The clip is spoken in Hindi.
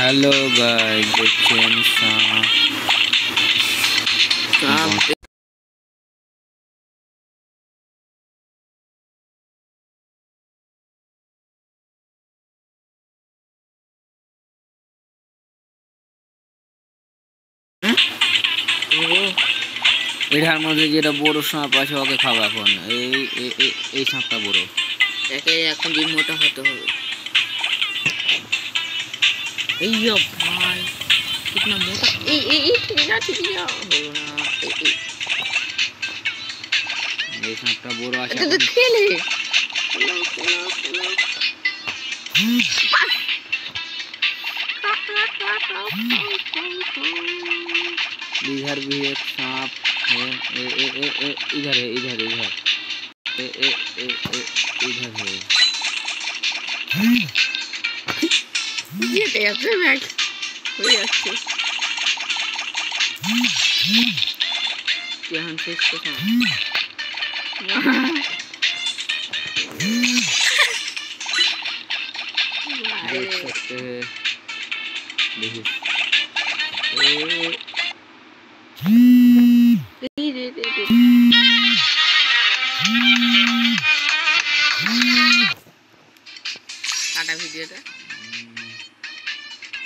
हेलो गाइस, देखिए सांप এটার মধ্যে যেটা বড় সাপ আছে ওকে খাবো এখন। এই সাপটা বড়, একে এখন দিন মোটা হতে হবে। এই ভাই कितना मोटा। হলো না। এই সাপটা বড় আছে। এটা তো খেলে इधर भी एक सांप है। इधर है, इधर इधर इधर है। ये कैसे बैठ कोई अच्छे क्या हम से इसको देख सकते हैं। देखिए